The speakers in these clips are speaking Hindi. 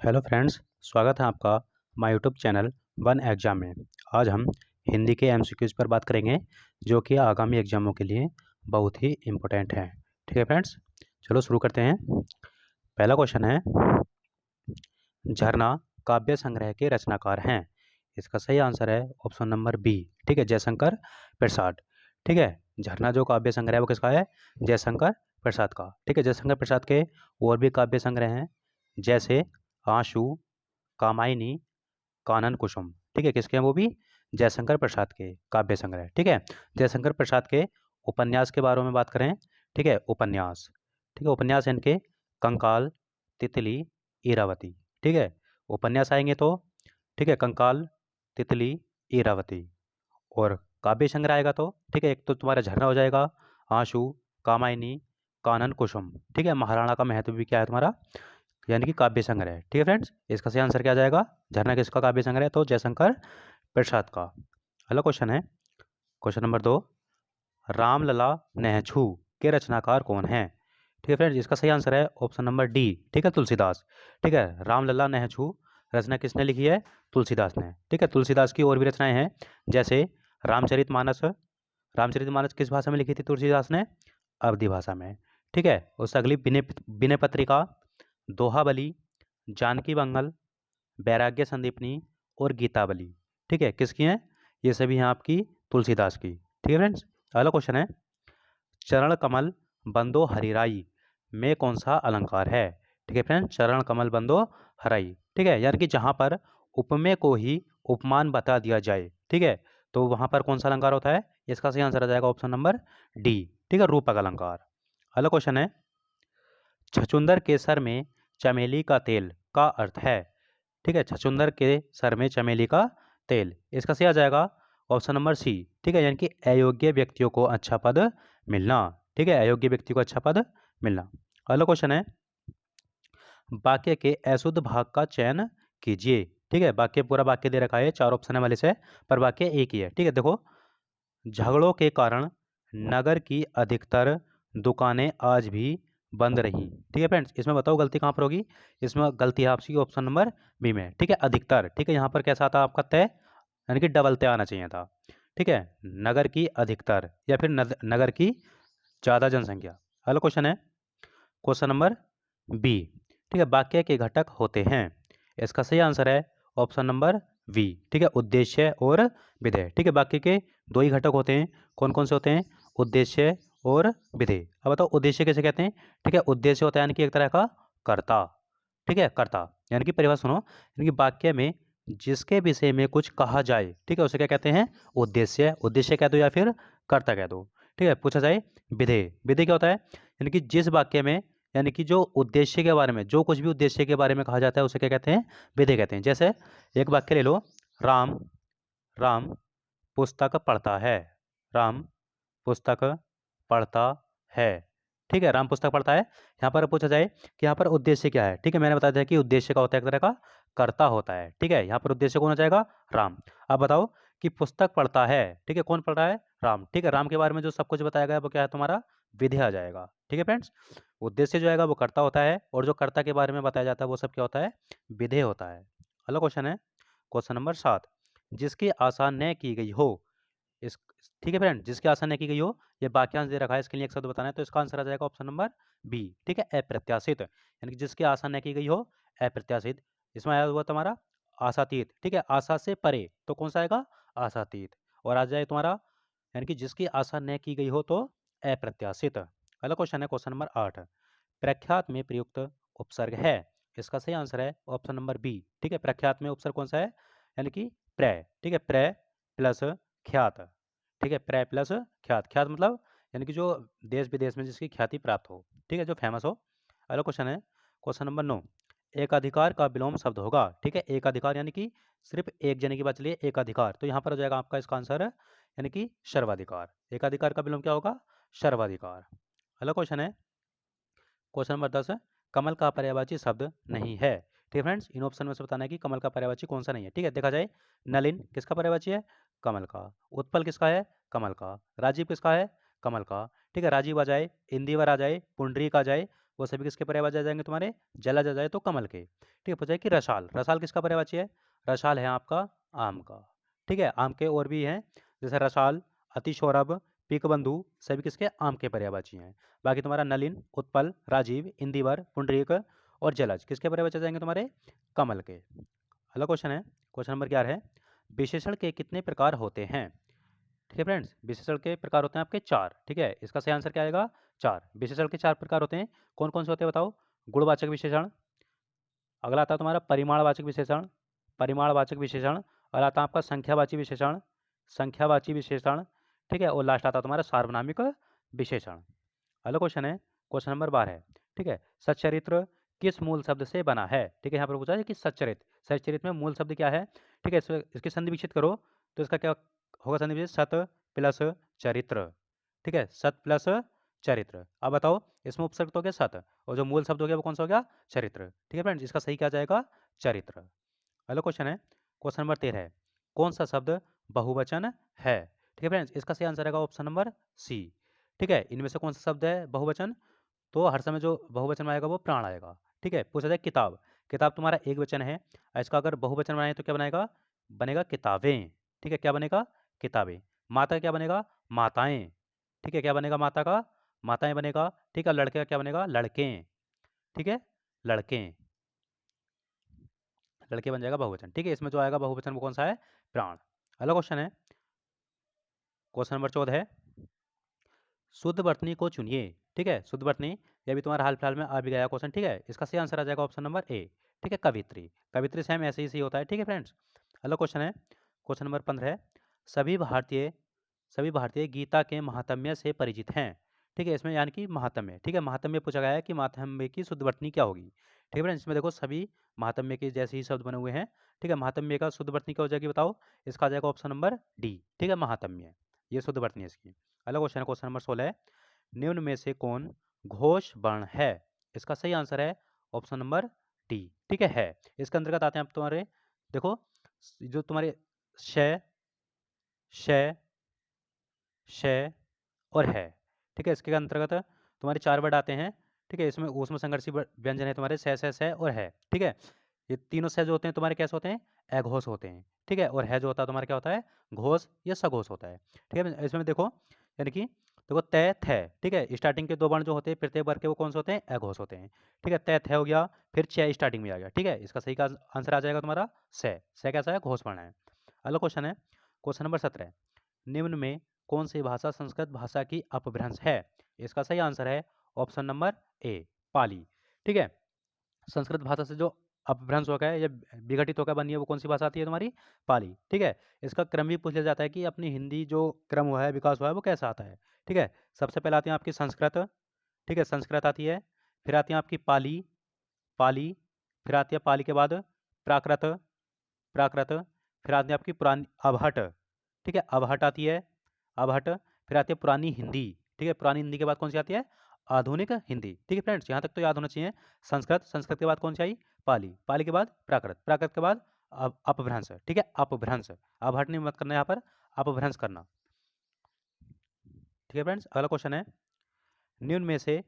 हेलो फ्रेंड्स, स्वागत है आपका my YouTube channel one exam में। आज हम हिंदी के एमसीक्यूज पर बात करेंगे जो कि आगामी एग्जामों के लिए बहुत ही इम्पोर्टेंट है। ठीक है फ्रेंड्स, चलो शुरू करते हैं। पहला क्वेश्चन है, झरना काव्य संग्रह के रचनाकार हैं। इसका सही आंसर है ऑप्शन नंबर बी। ठीक है, जयशंकर प्रसाद। ठीक है, झरना जो काव्य संग्रह है वो किसका है? जयशंकर प्रसाद का। ठीक है, जयशंकर प्रसाद के और भी काव्य संग्रह हैं, जैसे आंसू, कामायनी, कानन कुसुम। ठीक है, किसके हैं वो भी? जयशंकर प्रसाद के काव्य संग्रह। ठीक है, जयशंकर प्रसाद के उपन्यास के बारे में बात करें। ठीक है, उपन्यास। ठीक है, उपन्यास इनके कंकाल, तितली, इरावती। ठीक है, उपन्यास आएंगे तो ठीक है कंकाल, तितली, इरावती। और काव्य संग्रह आएगा तो ठीक है, एक तो तुम्हारा झरना हो जाएगा, आंसू, कामायनी, कानन कुसुम। ठीक है, महाराणा का महत्व भी क्या है तुम्हारा, यानी कि काव्य संग्रह है। ठीक है फ्रेंड्स, इसका सही आंसर क्या आ जाएगा? झरना किसका काव्य संग्रह है? तो जयशंकर प्रसाद का। अगला क्वेश्चन है, क्वेश्चन नंबर 2, रामलला नेहछू के रचनाकार कौन हैं? ठीक है फ्रेंड्स, इसका सही आंसर है ऑप्शन नंबर डी। ठीक है, तुलसीदास। ठीक है, रामलला नेहछू रचना किसने लिखी है? तुलसीदास ने। ठीक है, तुलसीदास की और भी रचनाएं हैं, जैसे रामचरितमानस। रामचरितमानस किस भाषा में लिखी थी तुलसीदास ने? अवधी भाषा में। ठीक है, उससे अगली विनय विनय पत्रिका, दोहाबली, जानकी मंगल, वैराग्य संदीपनी और गीतावली। ठीक है, किसकी हैं? ये सभी हैं आपकी तुलसीदास की। ठीक है फ्रेंड्स, अगला क्वेश्चन है, चरण कमल बंदो हरिराई में कौन सा अलंकार है? ठीक है फ्रेंड्स, चरण कमल बंदो हराई। ठीक है, यानी कि जहाँ पर उपमेय को ही उपमान बता दिया जाए, ठीक है, तो वहाँ पर कौन सा अलंकार होता है? इसका सही आंसर आ जाएगा ऑप्शन नंबर डी। ठीक है, रूपक अलंकार। अगला क्वेश्चन है, छछूंदर के सर में चमेली का तेल का अर्थ है? ठीक है, छछूंदर के सर में चमेली का तेल, इसका सही आ जाएगा ऑप्शन नंबर सी। ठीक है, यानी कि अयोग्य व्यक्तियों को अच्छा पद मिलना। ठीक है, अयोग्य व्यक्ति को अच्छा पद मिलना। अगला क्वेश्चन है, वाक्य के अशुद्ध भाग का चयन कीजिए। ठीक है, वाक्य पूरा वाक्य दे रखा है, 4 ऑप्शन है वाले से, पर वाक्य एक ही है। ठीक है, देखो, झगड़ों के कारण नगर की अधिकतर दुकानें आज भी बंद रहीं। ठीक है फ्रेंड्स, इसमें बताओ गलती कहाँ पर होगी? इसमें गलती है आपकी ऑप्शन नंबर बी में। ठीक है, अधिकतर। ठीक है, यहाँ पर कैसा आता आपका तय, यानी कि डबल तय आना चाहिए था। ठीक है, नगर की अधिकतर या फिर नगर की ज़्यादा जनसंख्या। अगला क्वेश्चन है क्वेश्चन नंबर बी। ठीक है, वाक्य के घटक होते हैं, इसका सही आंसर है ऑप्शन नंबर वी। ठीक है, उद्देश्य और विधेय। ठीक है, वाक्य के दो ही घटक होते हैं, कौन कौन से होते हैं? उद्देश्य और विधेय। अब बताओ उद्देश्य कैसे कहते हैं? ठीक है, उद्देश्य होता है यानी कि एक तरह का कर्ता। ठीक है, कर्ता, यानी कि परिभाषा सुनो, यानी कि वाक्य में जिसके विषय में कुछ कहा जाए, ठीक है, उसे क्या कहते हैं? उद्देश्य। उद्देश्य कह दो या फिर कर्ता कह दो। ठीक है, पूछा जाए विधेय। विधेय क्या होता है? यानी कि जिस वाक्य में, यानी कि जो उद्देश्य के बारे में, जो कुछ भी उद्देश्य के बारे में कहा जाता है उसे क्या कहते हैं? विधेय कहते हैं। जैसे एक वाक्य ले लो, राम राम पुस्तक पढ़ता है। राम पुस्तक पढ़ता है। ठीक है, राम पुस्तक पढ़ता है। यहाँ पर पूछा जाए कि यहाँ पर उद्देश्य क्या है? ठीक है, मैंने बता दिया कि उद्देश्य का होता है एक तरह का कर्ता होता है। ठीक है, यहाँ पर उद्देश्य कौन हो जाएगा? राम। अब बताओ कि पुस्तक पढ़ता है, ठीक है, कौन पढ़ रहा है? राम। ठीक है, राम के बारे में जो सब कुछ बताया गया है वो क्या है तुम्हारा? विधेय आ जाएगा। ठीक है फ्रेंड्स, उद्देश्य जो आएगा वो कर्ता होता है, और जो कर्ता के बारे में बताया जाता है वो सब क्या होता है? विधेय होता है। अगला क्वेश्चन है क्वेश्चन नंबर 7, जिसकी आशा न की गई हो इस ठीक है फ्रेंड, जिसकी आशा न की गई हो, ये वाक्यांश दे रखा है, इसके लिए एक शब्द बताना है, तो इसका आंसर आ जाएगा ऑप्शन नंबर बी। ठीक है, अप्रत्याशित, यानी कि जिसकी आशा न की गई हो, अप्रत्याशित। इसमें आया हुआ तुम्हारा आशातीत। ठीक है, आशा से परे, तो कौन सा आएगा? आशातीत। और आ जाए तुम्हारा, यानी कि जिसकी आशा न की गई हो तो अप्रत्याशित। अगला क्वेश्चन है क्वेश्चन नंबर 8, प्रख्यात में प्रयुक्त उपसर्ग है, इसका सही आंसर है ऑप्शन नंबर बी। ठीक है, प्रख्यात में उपसर्ग कौन सा है? यानी कि प्र। ठीक है, प्र प्लस ख्यात। ठीक है, प्र प्लस ख्यात। ख्यात मतलब यानी कि जो देश विदेश में जिसकी ख्याति प्राप्त हो, ठीक है, जो फेमस हो। अगला क्वेश्चन है क्वेश्चन नंबर 9, एक अधिकार का विलोम शब्द होगा। ठीक है, एक अधिकार यानी कि सिर्फ एक जने की बात चलिए, एक अधिकार, तो यहाँ पर हो जाएगा आपका इसका आंसर यानी कि सर्वाधिकार। एक अधिकार का विलोम क्या होगा? सर्वाधिकार। अगला क्वेश्चन है क्वेश्चन नंबर 10, कमल का पर्यायवाची शब्द नहीं है। ठीक है फ्रेंड्स, इन ऑप्शन में से बताना है कि कमल का पर्यायवाची कौन सा नहीं है। ठीक है, देखा जाए, नलिन किसका पर्यायवाची है? कमल का। उत्पल किसका है? कमल का। राजीव किसका है? कमल का। ठीक है, राजीव आ जाए, इंदिवर आ जाए, पुंडरीक आ जाए, वो सभी किसके पर्यायवाची आ जाएंगे तुम्हारे, जलज आ जाए तो कमल के। ठीक है, पूछा है कि रसाल, रसाल किसका पर्यायवाची है, रसाल है आपका आम का। ठीक है, आम के और भी हैं, जैसे रसाल, अतिशौरभ, पीकबंधु, सभी किसके, आम के पर्यायवाची हैं। बाकी तुम्हारा नलिन, उत्पल, राजीव, इंदिवर, पुंडरीक और जलज किसके पर्यायवाची आ जाएंगे तुम्हारे, कमल के। अगला क्वेश्चन है, क्वेश्चन नंबर 11 है, विशेषण के कितने प्रकार होते हैं। ठीक है फ्रेंड्स, विशेषण के प्रकार होते हैं आपके 4। ठीक है, इसका सही आंसर क्या आएगा, 4। विशेषण के 4 प्रकार होते हैं, कौन कौन से होते हैं बताओ, गुणवाचक विशेषण, अगला आता है तुम्हारा परिमाणवाचक विशेषण, परिमाणवाचक विशेषण, और आता है आपका संख्यावाची विशेषण, संख्यावाची विशेषण। ठीक है, और लास्ट आता है तुम्हारा सार्वनामिक विशेषण। अगला क्वेश्चन है, क्वेश्चन नंबर 12 है। ठीक है, सच्चरित्र किस मूल शब्द से बना है। ठीक है, यहाँ पर पूछा है कि सच्चरित्र, सच्चरित्र में मूल शब्द क्या है। ठीक है, इसकी संधि विच्छेद करो तो इसका क्या होगा, संधि विच्छेद सत प्लस चरित्र। ठीक है, सत प्लस चरित्र। अब बताओ, इसमें उपसर्ग तो हो गया सत, और जो मूल शब्द हो गया वो कौन सा हो गया, चरित्र। ठीक है फ्रेंड्स, इसका सही क्या जाएगा, चरित्र। अगला क्वेश्चन है, क्वेश्चन नंबर 13 है, कौन सा शब्द बहुवचन है। ठीक है फ्रेंड्स, इसका सही आंसर आएगा ऑप्शन नंबर सी। ठीक है, इनमें से कौन सा शब्द है बहुवचन, तो हर समय जो बहुवचन में आएगा वो प्राण आएगा। ठीक है, पूछा जाए किताब, किताब तुम्हारा एक वचन है, इसका अगर बहुवचन बनाए तो क्या बनाएगा, बनेगा किताबें। ठीक है, क्या बनेगा, किताबें। माता का क्या बनेगा, माताएं। ठीक है, क्या बनेगा माता का, माताएं बनेगा। ठीक है, लड़के का क्या बनेगा, लड़के। ठीक है, लड़के, लड़के बन जाएगा बहुवचन। ठीक है, इसमें जो आएगा बहुवचन वो कौन सा है, प्राण। अगला क्वेश्चन है, क्वेश्चन नंबर 14 है, शुद्ध वर्तनी को चुनिए। ठीक है, शुद्ध वर्तनी, ये भी तुम्हारा हाल फिलहाल में आ भी गया क्वेश्चन। ठीक है, इसका सही आंसर आ जाएगा ऑप्शन नंबर ए। ठीक है, कवित्री, कवित्री सेम ऐसे ही सही होता है। ठीक है फ्रेंड्स, अगला क्वेश्चन है, क्वेश्चन नंबर 15 है, सभी भारतीय गीता के महात्म्य से परिचित हैं। ठीक है, इसमें यानी कि महात्म्य। ठीक है, महात्म्य पूछा गया है कि महात्म्य की शुद्ध वर्तनी क्या होगी। ठीक है फ्रेंड्स, इसमें देखो सभी महात्म्य के जैसे ही शब्द बने हुए हैं। ठीक है, महात्म्य का शुद्ध वर्तनी क्या हो जाएगी बताओ, इसका आ जाएगा ऑप्शन नंबर डी। ठीक है, महात्म्य, ये शुद्ध वर्तनी है इसकी। अगला क्वेश्चन है, क्वेश्चन नंबर 16 है, निम्न में से कौन घोष वर्ण है। इसका सही आंसर है ऑप्शन नंबर डी। ठीक है, इसके अंतर्गत आते हैं आप तुम्हारे, देखो जो तुम्हारे श, श, श और है। ठीक है, इसके अंतर्गत तुम्हारे 4 वर्ड आते हैं। ठीक है, इसमें उसमें संघर्षी व्यंजन है तुम्हारे स और है। ठीक है, ये तीनों से जो होते हैं तुम्हारे कैसे होते हैं, अघोष होते हैं। ठीक है, और है जो होता है तुम्हारा क्या होता है, घोष या सघोष होता है। ठीक है, इसमें देखो यानी कि देखो तय थ। ठीक है, स्टार्टिंग के 2 वर्ण जो होते हैं प्रत्येक वर्ग के वो कौन से होते हैं, अघोष होते हैं। ठीक है, तय थ हो गया, फिर च स्टार्टिंग में आ गया। ठीक है, इसका सही का आंसर आ जाएगा तुम्हारा स कैसा है, घोष वर्ण है। अगला क्वेश्चन है, क्वेश्चन नंबर 17, निम्न में कौन सी भाषा संस्कृत भाषा की अपभ्रंश है। इसका सही आंसर है ऑप्शन नंबर ए, पाली। ठीक है, संस्कृत भाषा से जो अपभ्रंश हो गया है या विघटित होकर बनी है वो कौन सी भाषा आती है तुम्हारी, पाली। ठीक है, इसका क्रम भी पूछ लिया जाता है कि अपनी हिंदी जो क्रम हुआ है, विकास हुआ है, वो कैसा आता है। ठीक है, सबसे पहले आती है आपकी संस्कृत। ठीक है, संस्कृत आती है, फिर आती है आपकी पाली, पाली, फिर आती है पाली के बाद प्राकृत, प्राकृत, फिर आती है आपकी पुरानी अबहट। ठीक है, अबहट आती है, अबहट, फिर आती है पुरानी हिंदी। ठीक है, पुरानी हिंदी के बाद कौन सी आती है, आधुनिक हिंदी। ठीक है फ्रेंड्स, यहाँ तक तो याद होना चाहिए। संस्कृत, संस्कृत के बाद कौन सी आई, पाली, पाली के बाद प्राकृत, प्राकृत के बाद अपभ्रंश। ठीक है, अपभ्रंश, अबहट नहीं मत करना यहाँ पर, अपभ्रंश करना। ठीक है फ्रेंड्स, अगला क्वेश्चन है, निम्न में से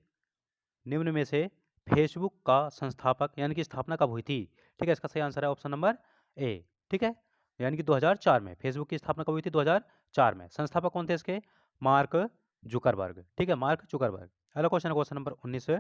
निम्न में से फेसबुक का संस्थापक यानी कि स्थापना कब हुई थी। ठीक है, इसका सही आंसर है ऑप्शन नंबर ए। ठीक है, यानी कि 2004 में फेसबुक की स्थापना कब हुई थी, 2004 में। संस्थापक कौन थे इसके, मार्क जुकरबर्ग। ठीक है, मार्क जुकरबर्ग। अगला क्वेश्चन है, क्वेश्चन नंबर 19,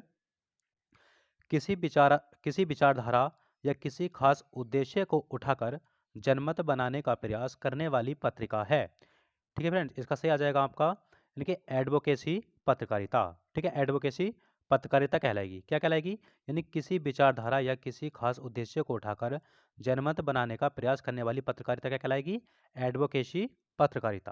किसी विचारधारा या किसी खास उद्देश्य को उठाकर जनमत बनाने का प्रयास करने वाली पत्रिका है। ठीक है फ्रेंड्स, इसका सही आ जाएगा आपका यानी कि एडवोकेसी पत्रकारिता। ठीक है, एडवोकेसी पत्रकारिता कहलाएगी, क्या कहलाएगी, यानी किसी विचारधारा या किसी खास उद्देश्य को उठाकर जनमत बनाने का प्रयास करने वाली पत्रकारिता क्या कहलाएगी, एडवोकेसी पत्रकारिता।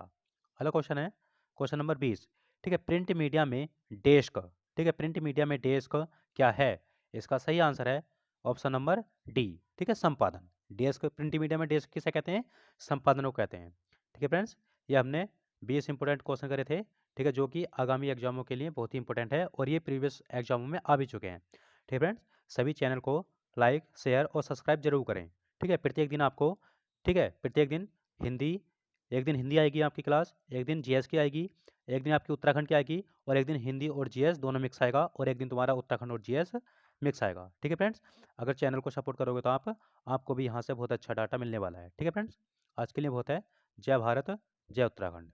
अगला क्वेश्चन है, क्वेश्चन नंबर 20। ठीक है, प्रिंट मीडिया में डेस्क। ठीक है, प्रिंट मीडिया में डेस्क क्या है। इसका सही आंसर है ऑप्शन नंबर डी। ठीक है, संपादन। डेस्क, प्रिंट मीडिया में डेस्क किसे कहते हैं, संपादन को कहते हैं। ठीक है फ्रेंड्स, ये हमने 20 इंपॉर्टेंट क्वेश्चन करे थे। ठीक है, जो कि आगामी एग्जामों के लिए बहुत ही इंपॉर्टेंट है और ये प्रीवियस एग्जामों में आ भी चुके हैं। ठीक है फ्रेंड्स, सभी चैनल को लाइक, शेयर और सब्सक्राइब जरूर करें। ठीक है, प्रत्येक दिन आपको, ठीक है, प्रत्येक दिन हिंदी, एक दिन हिंदी आएगी आपकी क्लास, एक दिन जीएस की आएगी, एक दिन आपकी उत्तराखंड की आएगी और एक दिन हिंदी और जीएस दोनों मिक्स आएगा, और एक दिन तुम्हारा उत्तराखंड और जीएस मिक्स आएगा। ठीक है फ्रेंड्स, अगर चैनल को सपोर्ट करोगे तो आपको भी यहाँ से बहुत अच्छा डाटा मिलने वाला है। ठीक है फ्रेंड्स, आज के लिए बहुत है। जय भारत, जय उत्तराखंड।